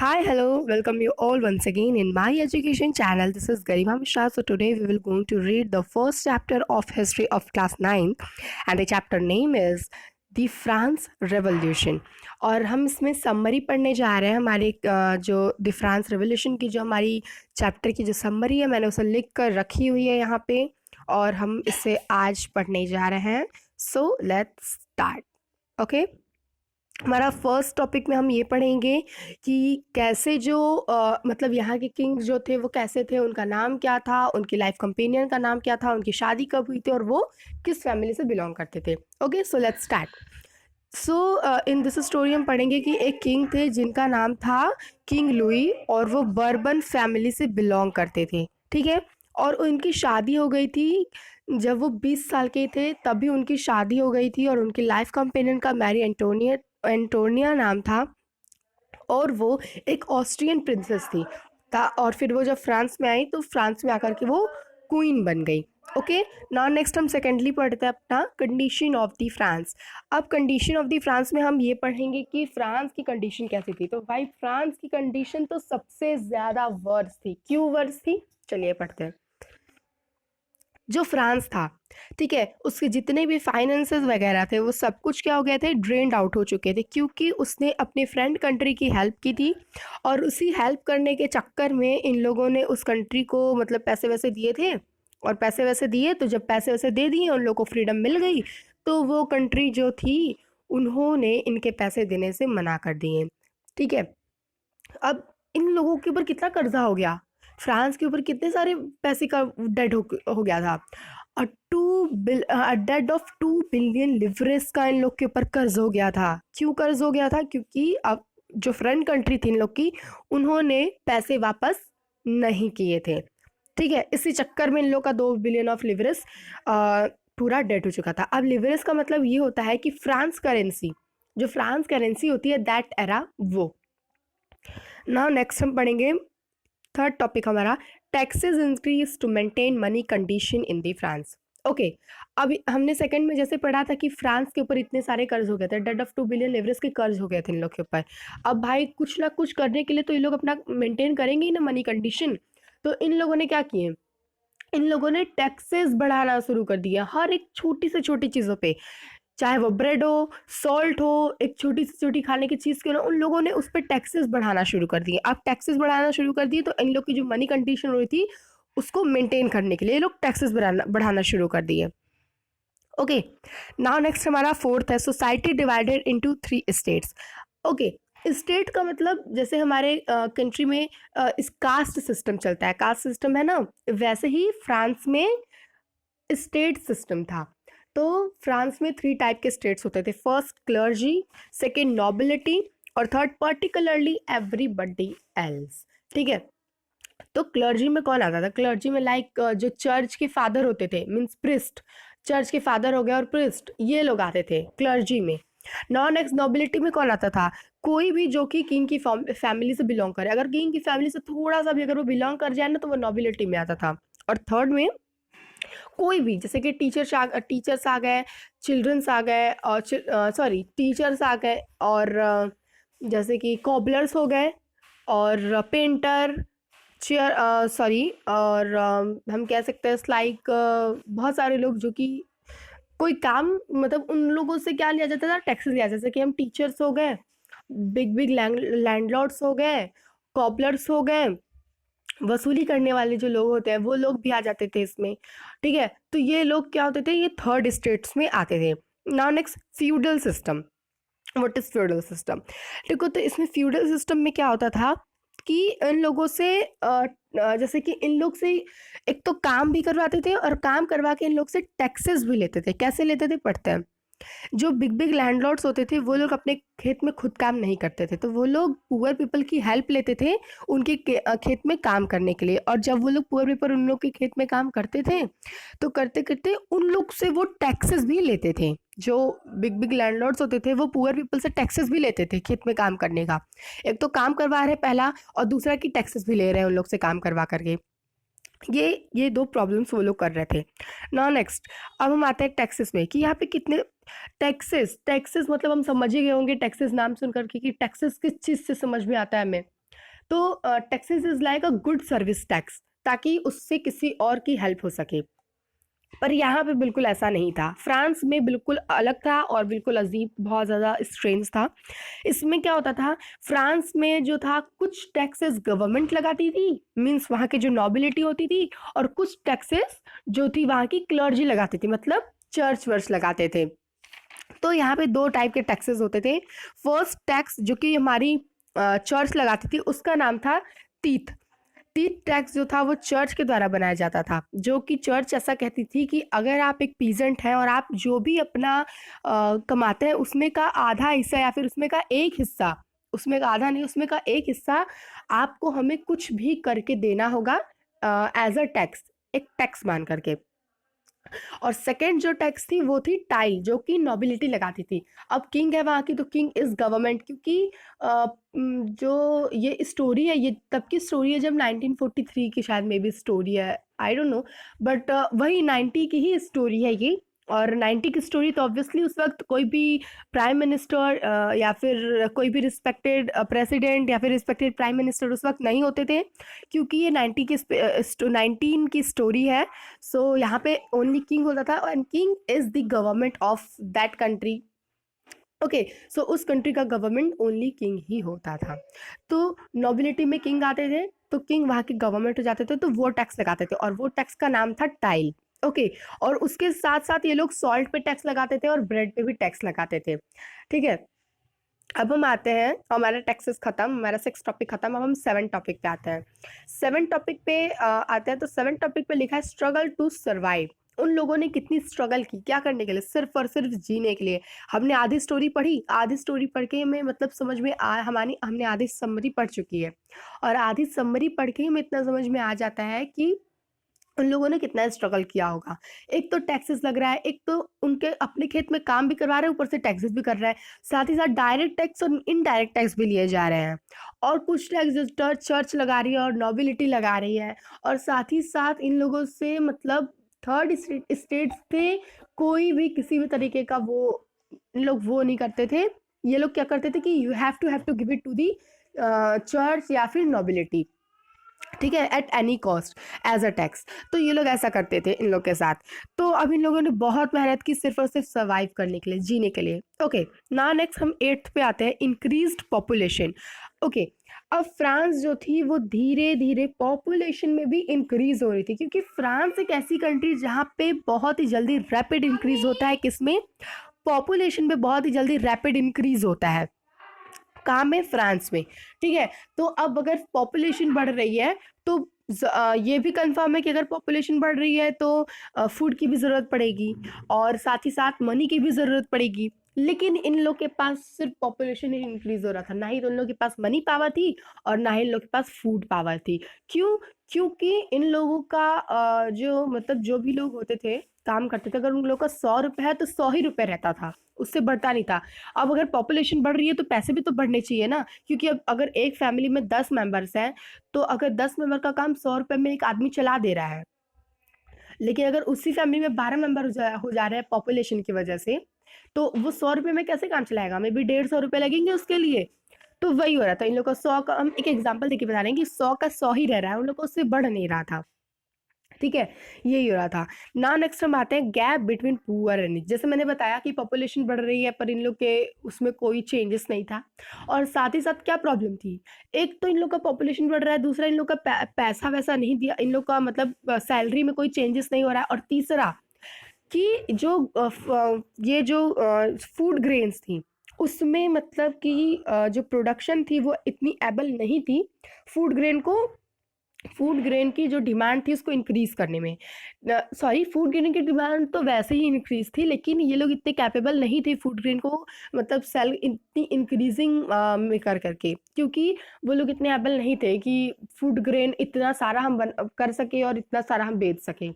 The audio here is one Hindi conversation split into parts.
Hi, hello, welcome you all once again in my education channel. This is Garima Mishra. So today we will going to read the first chapter of history of class 9 and the chapter name is The France Revolution. और हम इसमें समरी पढ़ने जा रहे हैं हमारी जो द फ्रांस रेवोल्यूशन की जो हमारी चैप्टर की जो समरी है मैंने उसे लिख कर रखी हुई है यहाँ पे और हम इसे आज पढ़ने जा रहे हैं. So let's start. ओके, हमारा फर्स्ट टॉपिक में हम ये पढ़ेंगे कि कैसे जो मतलब यहाँ के किंग जो थे वो कैसे थे, उनका नाम क्या था, उनकी लाइफ कंपेनियन का नाम क्या था, उनकी शादी कब हुई थी और वो किस फैमिली से बिलोंग करते थे. Okay, so let's start. So in this story हम पढ़ेंगे कि एक किंग थे जिनका नाम था किंग लुई और वो बर्बन फैमिली से बिलोंग करते थे. ठीक है, और उनकी शादी हो गई थी जब वो 20 साल के थे, तभी उनकी शादी हो गई थी और उनकी लाइफ कंपेनियन का मैरी एंटोनिया नाम था और वो एक ऑस्ट्रियन प्रिंसेस थी और फिर वो जब फ्रांस में आई तो फ्रांस में आकर के वो क्वीन बन गई. ओके, नाउ नेक्स्ट हम सेकेंडली पढ़ते हैं अपना कंडीशन ऑफ द फ्रांस. अब कंडीशन ऑफ द फ्रांस में हम ये पढ़ेंगे कि फ्रांस की कंडीशन कैसी थी. तो भाई फ्रांस की कंडीशन तो सबसे ज़्यादा वर्स थी. क्यों वर्स थी, चलिए पढ़ते हैं. जो फ्रांस था, ठीक है, उसके जितने भी फाइनेंसेस वगैरह थे वो सब कुछ क्या हो गए थे, ड्रेन्ड आउट हो चुके थे, क्योंकि उसने अपने फ्रेंड कंट्री की हेल्प की थी और उसी हेल्प करने के चक्कर में इन लोगों ने उस कंट्री को मतलब पैसे वैसे दिए थे और पैसे वैसे दिए तो जब पैसे वैसे दे दिए उन लोगों को फ्रीडम मिल गई तो वो कंट्री जो थी उन्होंने इनके पैसे देने से मना कर दिए. ठीक है, अब इन लोगों के ऊपर कितना कर्जा हो गया, फ्रांस के ऊपर कितने सारे पैसे का डेट हो गया था. डेट ऑफ 2 बिलियन लिवरेस का इन लोग के ऊपर कर्ज हो गया था. क्यों कर्ज हो गया था, क्योंकि अब जो फ्रेंड कंट्री थी इन लोग की उन्होंने पैसे वापस नहीं किए थे. ठीक है, इसी चक्कर में इन लोग का 2 बिलियन ऑफ लिवरेस पूरा डेट हो चुका था. अब लिवरेस का मतलब ये होता है कि फ्रांस करेंसी, जो फ्रांस करेंसी होती है दैट एरा वो. नाउ नेक्स्ट हम पढ़ेंगे थर्ड टॉपिक हमारा taxes increase to maintain money condition in the France. Okay, अभी हमने सेकंड में जैसे पढ़ा था कि फ्रांस के ऊपर इतने सारे कर्ज हो गए थे, डेट ऑफ 2 बिलियन लिवरेस के कर्ज हो गए थे इन लोग के ऊपर. अब भाई कुछ ना कुछ करने के लिए तो ये लोग अपना मेंटेन करेंगे ही ना मनी कंडीशन. तो इन लोगों ने क्या किए, इन लोगों ने टैक्सेस बढ़ाना शुरू कर दिया हर एक छोटी से छोटी चीज़ों पे, चाहे वो ब्रेड हो, सॉल्ट हो, एक छोटी से छोटी खाने की चीज़ क्यों ना, उन लोगों ने उस पर टैक्सेस बढ़ाना शुरू कर दिए. अब टैक्सेस बढ़ाना शुरू कर दिए तो इन लोग की जो मनी कंडीशन हो रही थी उसको मेंटेन करने के लिए ये लोग टैक्सेस बढ़ाना शुरू कर दिए. ओके, नाउ नेक्स्ट हमारा फोर्थ है society divided into 3 states. Okay, state का मतलब जैसे हमारे कंट्री में इस कास्ट सिस्टम चलता है, कास्ट सिस्टम है ना, वैसे ही फ्रांस में स्टेट सिस्टम था. तो फ्रांस में 3 टाइप के स्टेट्स होते थे. फर्स्ट क्लर्जी, सेकेंड नॉबिलिटी और थर्ड पर्टिकुलरली एवरीबडी एल्स. ठीक है, तो क्लर्जी में कौन आता था, क्लर्जी में लाइक जो चर्च के फादर होते थे मीन्स प्रिस्ट, चर्च के फादर हो गए और प्रिस्ट, ये लोग आते थे क्लर्जी में. नॉन एक्स नॉबिलिटी में कौन आता था, कोई भी जो कि किंग की फैमिली से बिलोंग करे, अगर किंग की फैमिली से थोड़ा सा भी अगर वो बिलोंग कर जाए ना तो वो नॉबिलिटी में आता था. और थर्ड में कोई भी जैसे कि टीचर्स आ गए, चिल्ड्रंस आ गए और टीचर्स आ गए और जैसे कि कॉबलर्स हो गए और पेंटर और हम कह सकते हैं लाइक बहुत सारे लोग जो कि कोई काम मतलब उन लोगों से क्या लिया जाता था, टैक्सेस लिया. जैसे कि हम टीचर्स हो गए, बिग बिग लैंडलॉर्ड्स हो गए, कॉबलर्स हो गए, वसूली करने वाले जो लोग होते हैं वो लोग भी आ जाते थे इसमें. ठीक है, तो ये लोग क्या होते थे, ये थर्ड स्टेट्स में आते थे. Now next feudal system. What is feudal system, देखो तो इसमें फ्यूडल सिस्टम में क्या होता था कि इन लोगों से जैसे कि इन लोग से एक तो काम भी करवाते थे और काम करवा के इन लोग से टैक्सेस भी लेते थे. कैसे लेते थे, पढ़ते हैं. जो बिग बिग लैंडलॉर्ड्स होते थे वो लोग अपने खेत में खुद काम नहीं करते थे, तो वो लोग पुअर पीपल की हेल्प लेते थे उनके खेत में काम करने के लिए. और जब वो लोग पुअर पीपल उन लोग के खेत में काम करते थे तो करते करते उन लोग से वो टैक्सेस भी लेते थे. जो बिग बिग लैंडलॉर्ड्स होते थे वो पुअर पीपल से टैक्सेस भी लेते थे खेत में काम करने का. एक तो काम करवा रहे पहला और दूसरा की टैक्सेस भी ले रहे हैं उन लोग से काम करवा करके. ये 2 प्रॉब्लम्स वो लोग कर रहे थे. नाउ नेक्स्ट, अब हम आते हैं टैक्सेस में कि यहाँ पे कितने टैक्सेस मतलब हम समझ ही गए होंगे टैक्सेस नाम सुन करके कि टैक्सेस किस चीज़ से समझ में आता है हमें, तो taxes is like a good service tax, ताकि उससे किसी और की हेल्प हो सके। पर यहाँ पे बिल्कुल ऐसा नहीं था, फ्रांस में बिल्कुल अलग था और बिल्कुल अजीब, बहुत ज़्यादा स्ट्रेंज था। इसमें क्या होता था, फ्रांस में जो था कुछ टैक्सेस गवर्नमेंट लगाती थी, मीन्स वहाँ की जो नॉबिलिटी होती थी, और कुछ टैक्सेस जो थी वहाँ की क्लर्जी लगाती थी, मतलब चर्च वर्च लगाते थे। तो यहाँ पे दो टाइप के टैक्सेस होते थे। फर्स्ट टैक्स जो कि हमारी चर्च लगाती थी, उसका नाम था तीथ। तीथ टैक्स जो था वो चर्च के द्वारा बनाया जाता था, जो कि चर्च ऐसा कहती थी कि अगर आप एक पीजेंट हैं और आप जो भी अपना कमाते हैं उसमें का आधा हिस्सा या फिर उसमें का एक हिस्सा, उसमें का आधा नहीं, उसमें का एक हिस्सा आपको हमें कुछ भी करके देना होगा एज अ टैक्स, एक टैक्स मान करके। और सेकंड जो टैक्स थी वो थी टाई, जो कि नोबिलिटी लगाती थी। अब किंग है वहाँ की, तो किंग इज गवर्नमेंट, क्योंकि जो ये स्टोरी है, ये तब की स्टोरी है जब 1943 की शायद मे बी स्टोरी है, आई डोंट नो, बट वही 90 की ही स्टोरी है ये। और 90 की स्टोरी तो ऑब्वियसली उस वक्त कोई भी प्राइम मिनिस्टर या फिर कोई भी रिस्पेक्टेड प्रेसिडेंट या फिर रिस्पेक्टेड प्राइम मिनिस्टर उस वक्त नहीं होते थे, क्योंकि ये 19 की स्टोरी है। सो यहाँ पे ओनली किंग होता था, and king is the government of that country. Okay, so उस कंट्री का गवर्नमेंट ओनली किंग ही होता था। तो नोबिलिटी में किंग आते थे, तो किंग वहाँ के गवर्नमेंट हो जाते थे, तो वो टैक्स लगाते थे, और वो टैक्स का नाम था टाइल। ओके, और उसके साथ साथ ये लोग सॉल्ट पे टैक्स लगाते थे और ब्रेड पे भी टैक्स लगाते थे। ठीक है, अब हम आते हैं, हमारा टैक्सेस खत्म, हमारा 6 टॉपिक खत्म, अब हम 7 टॉपिक पे आते हैं। 7 टॉपिक पे आते हैं, तो 7 टॉपिक पे लिखा है स्ट्रगल टू सर्वाइव। उन लोगों ने कितनी स्ट्रगल की, क्या करने के लिए, सिर्फ और सिर्फ जीने के लिए। हमने आधी स्टोरी पढ़ी, आधी स्टोरी पढ़ के हमें मतलब समझ में हमारी हमने आधी समरी पढ़ चुकी है, और आधी समरी पढ़ के हमें इतना समझ में आ जाता है कि उन लोगों ने कितना स्ट्रगल किया होगा। एक तो टैक्सेस लग रहा है, एक तो उनके अपने खेत में काम भी करवा रहे हैं, ऊपर से टैक्सेस भी कर रहा है, साथ ही साथ डायरेक्ट टैक्स और इनडायरेक्ट टैक्स भी लिए जा रहे हैं। और कुछ टैक्स जो चर्च लगा रही है और नोबिलिटी लगा रही है, और साथ ही साथ इन लोगों से मतलब थर्ड स्टेट्स थे, कोई भी किसी भी तरीके का वो इन लोग वो नहीं करते थे। ये लोग क्या करते थे कि you have to give it to the church या फिर नोबिलिटी, ठीक है, at any cost as a tax. तो ये लोग ऐसा करते थे इन लोग के साथ। तो अब इन लोगों ने बहुत मेहनत की सिर्फ और सिर्फ सर्वाइव करने के लिए, जीने के लिए। ओके, ना नेक्स्ट हम 8th पे आते हैं, इंक्रीज्ड पॉपुलेशन। ओके, अब फ्रांस जो थी वो धीरे धीरे पॉपुलेशन में भी इंक्रीज हो रही थी, क्योंकि फ्रांस एक ऐसी कंट्री जहाँ पे बहुत ही जल्दी रैपिड इंक्रीज होता है, किसमें, पॉपुलेशन में बहुत ही जल्दी रैपिड इंक्रीज होता है। कहाँ में, फ्रांस में। ठीक है, तो अब अगर पॉपुलेशन बढ़ रही है तो ये भी कंफर्म है कि अगर पॉपुलेशन बढ़ रही है तो फूड की भी ज़रूरत पड़ेगी, और साथ ही साथ मनी की भी ज़रूरत पड़ेगी। लेकिन इन लोग के पास सिर्फ पॉपुलेशन ही इंक्रीज हो रहा था, ना ही तो इन लोग के पास मनी पावर थी और ना ही इन लोग के पास फूड पावर थी। क्यों, क्योंकि इन लोगों का जो मतलब जो भी लोग होते थे काम करते थे, अगर उन लोगों का 100 रुपये है तो 100 ही रुपये रहता था, उससे बढ़ता नहीं था। अब अगर पॉपुलेशन बढ़ रही है तो पैसे भी तो बढ़ने चाहिए ना, क्योंकि अब अगर एक फैमिली में 10 मेंबर्स हैं, तो अगर 10 मेंबर का काम 100 रुपये में एक आदमी चला दे रहा है, लेकिन अगर उसी फैमिली में 12 मेंबर हो जा रहे हैं पॉपुलेशन की वजह से, तो वो 100 रुपये में कैसे काम चलाएगा, मे बी 150 रुपये लगेंगे उसके लिए। तो वही हो रहा था इन लोग का 100 का, हम एक एग्जाम्पल देके बता रहे हैं कि 100 का 100 ही रह रहा है, उन लोग को उससे बढ़ नहीं रहा था। ठीक है, यही हो रहा था। नाउ नेक्स्ट हम आते हैं gap between poor and rich. जैसे मैंने बताया कि पॉपुलेशन बढ़ रही है पर इन लोग के उसमें कोई चेंजेस नहीं था, और साथ ही साथ क्या प्रॉब्लम थी, एक तो इन लोग का पॉपुलेशन बढ़ रहा है, दूसरा इन लोग का पैसा वैसा नहीं दिया, इन लोग का मतलब सैलरी में कोई चेंजेस नहीं हो रहा है, और तीसरा कि जो ये जो फूड ग्रेन्स थी उसमें मतलब कि जो प्रोडक्शन थी वो इतनी एबल नहीं थी फूड ग्रेन की जो डिमांड थी उसको इंक्रीज करने में। सॉरी, फूड ग्रेन की डिमांड तो वैसे ही इंक्रीज थी, लेकिन ये लोग इतने कैपेबल नहीं थे फूड ग्रेन को मतलब सेल इतनी इंक्रीजिंग में कर करके, क्योंकि वो लोग इतने एबल नहीं थे कि फूड ग्रेन इतना सारा हम कर सके और इतना सारा हम बेच सके।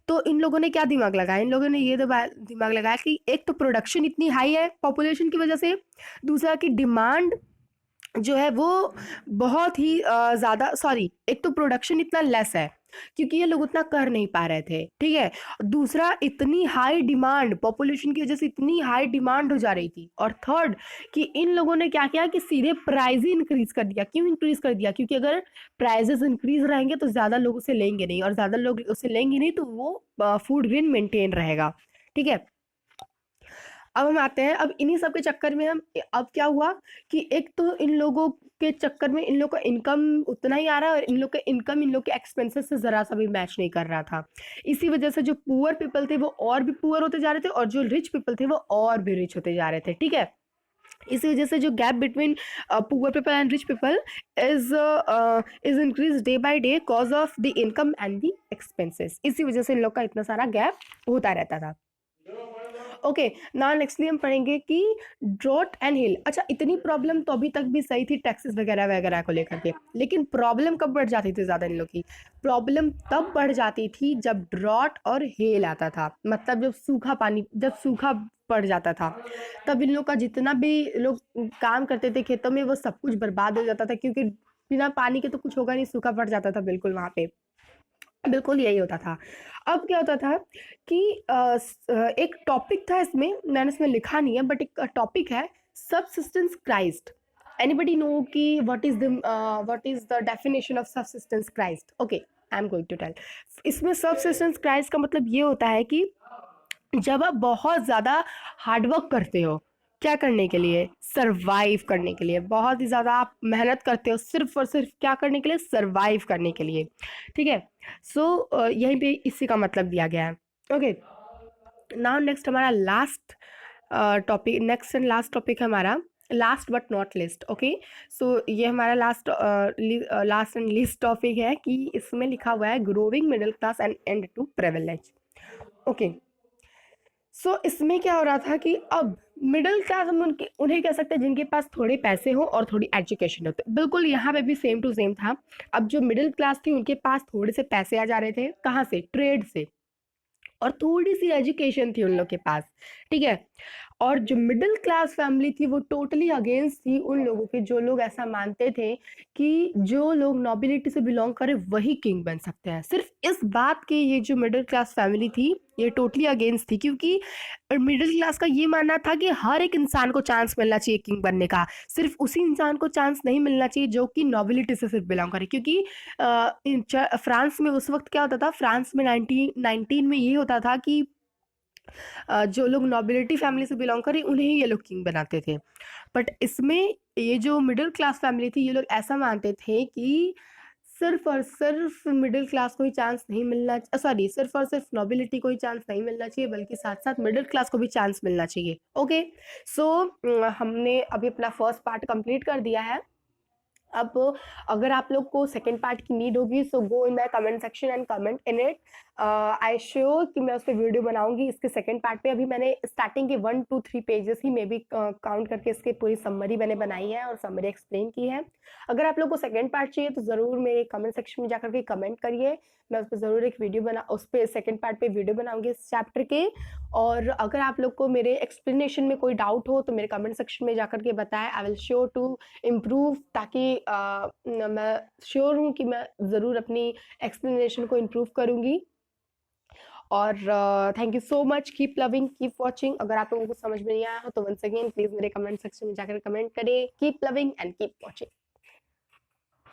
तो इन लोगों ने क्या दिमाग लगाया, इन लोगों ने ये दिमाग लगाया कि एक तो प्रोडक्शन इतनी हाई है पॉपुलेशन की वजह से, दूसरा कि डिमांड जो है वो बहुत ही ज़्यादा, सॉरी, एक तो प्रोडक्शन इतना लेस है क्योंकि ये लोग उतना कर नहीं पा रहे थे, ठीक है। दूसरा, इतनी हाई डिमांड, पॉपुलेशन की वजह से इतनी हाई डिमांड हो जा रही थी। और थर्ड, कि इन लोगों ने क्या किया कि सीधे प्राइस ही इंक्रीज कर दिया। क्यों इंक्रीज कर दिया? क्योंकि अगर प्राइजेस इंक्रीज रहेंगे तो ज़्यादा लोग उसे लेंगे नहीं, और ज़्यादा लोग उसे लेंगे नहीं तो वो फूड ग्रेन मेंटेन रहेगा, ठीक है। अब हम आते हैं, अब इन्हीं सब के चक्कर में हम, अब क्या हुआ कि एक तो इन लोगों के चक्कर में इन लोग का इनकम उतना ही आ रहा है, और इन लोग का इनकम इन लोग के एक्सपेंसेस से ज़रा सा भी मैच नहीं कर रहा था। इसी वजह से जो पुअर पीपल थे वो और भी पुअर होते जा रहे थे, और जो रिच पीपल थे वो और भी रिच होते जा रहे थे, ठीक है। इसी वजह से जो gap between poor people and rich people is is increase day by day cause of the income and the expenses. इसी वजह से इन लोग का इतना सारा गैप होता रहता था। ओके, ना नेक्स्टली हम पढ़ेंगे कि ड्रॉट एंड हिल। अच्छा, इतनी प्रॉब्लम तो अभी तक भी सही थी टैक्सेस वगैरह वगैरह को लेकर के, लेकिन प्रॉब्लम कब बढ़ जाती थी ज़्यादा इन लोग की? प्रॉब्लम तब बढ़ जाती थी जब ड्रॉट और हेल आता था, मतलब जब सूखा पानी, जब सूखा पड़ जाता था, तब इन लोग का जितना भी लोग काम करते थे खेतों में वो सब कुछ बर्बाद हो जाता था, क्योंकि बिना पानी के तो कुछ होगा नहीं, सूखा पड़ जाता था बिल्कुल वहाँ पे। बिल्कुल यही होता था। अब क्या होता था कि एक टॉपिक था इसमें, मैंने इसमें लिखा नहीं है, बट एक टॉपिक है सबसिस्टेंस क्राइस्ट। एनीबडी नो कि what is the definition of subsistence crisis? Okay, I am going to tell. इसमें सबसिस्टेंस क्राइस्ट का मतलब ये होता है कि जब आप बहुत ज़्यादा हार्डवर्क करते हो, क्या करने के लिए? सरवाइव करने के लिए। बहुत ही ज़्यादा आप मेहनत करते हो सिर्फ और सिर्फ क्या करने के लिए? सरवाइव करने के लिए, ठीक है। सो यहीं पे इसी का मतलब दिया गया है। ओके, नाउ नेक्स्ट हमारा last topic, next and last topic है हमारा, last but not least. Okay, so ये हमारा लास्ट एंड लिस्ट टॉपिक है कि इसमें लिखा हुआ है growing middle class and and to privilege. Okay, so इसमें क्या हो रहा था कि अब मिडिल क्लास हम उन्हें कह सकते हैं जिनके पास थोड़े पैसे हो और थोड़ी एजुकेशन हो। तो बिल्कुल यहाँ पे भी सेम टू सेम था। अब जो मिडिल क्लास थी उनके पास थोड़े से पैसे आ जा रहे थे, कहाँ से? ट्रेड से, और थोड़ी सी एजुकेशन थी उन लोग के पास, ठीक है। और जो मिडिल क्लास फैमिली थी वो टोटली अगेंस्ट थी उन लोगों के, जो लोग ऐसा मानते थे कि जो लोग नोबिलिटी से बिलोंग करें वही किंग बन सकते हैं। सिर्फ इस बात के ये जो मिडिल क्लास फैमिली थी ये टोटली अगेंस्ट थी, क्योंकि मिडिल क्लास का ये मानना था कि हर एक इंसान को चांस मिलना चाहिए किंग बनने का, सिर्फ उसी इंसान को चांस नहीं मिलना चाहिए जो कि नोबिलिटी से सिर्फ बिलोंग करे। क्योंकि फ्रांस में उस वक्त क्या होता था, फ्रांस में 1919 में ये होता था कि जो लोग नोबिलिटी फैमिली से बिलोंग करें उन्हें ही ये लोग किंग बनाते थे। बट इसमें ये जो मिडिल क्लास फैमिली थी ये लोग ऐसा मानते थे कि सिर्फ और सिर्फ मिडिल क्लास को ही चांस नहीं मिलना, सॉरी, सिर्फ और सिर्फ नोबिलिटी को ही चांस नहीं मिलना चाहिए, बल्कि साथ साथ मिडिल क्लास को भी चांस मिलना चाहिए। ओके, सो हमने अभी अपना फर्स्ट पार्ट कंप्लीट कर दिया है। अब अगर आप लोग को सेकेंड पार्ट की नीड होगी so go in my comment section and comment in it. I sure कि मैं उस पर वीडियो बनाऊंगी इसके सेकेंड पार्ट पे। अभी मैंने स्टार्टिंग के 1 to 3 pages he may be count करके इसके पूरी समरी मैंने बनाई है और समरी एक्सप्लेन की है। अगर आप लोग को सेकेंड पार्ट चाहिए तो ज़रूर मेरे कमेंट सेक्शन में जाकर के कमेंट करिए, मैं उस पर ज़रूर एक वीडियो उस पर सेकेंड पार्ट पे वीडियो बनाऊंगी इस चैप्टर के। और अगर आप लोग को मेरे एक्सप्लेनेशन में कोई डाउट हो तो मेरे कमेंट सेक्शन में जाकर के बताएं, I will sure to improve, ताकि मैं श्योर हूँ कि मैं ज़रूर अपनी एक्सप्लेनेशन को इम्प्रूव करूँगी। और thank you so much, keep loving, keep watching. अगर आप लोगों को समझ में नहीं आया हो तो वंस अगेन प्लीज़ मेरे कमेंट सेक्शन में जाकर कमेंट करें। Keep loving and keep watching.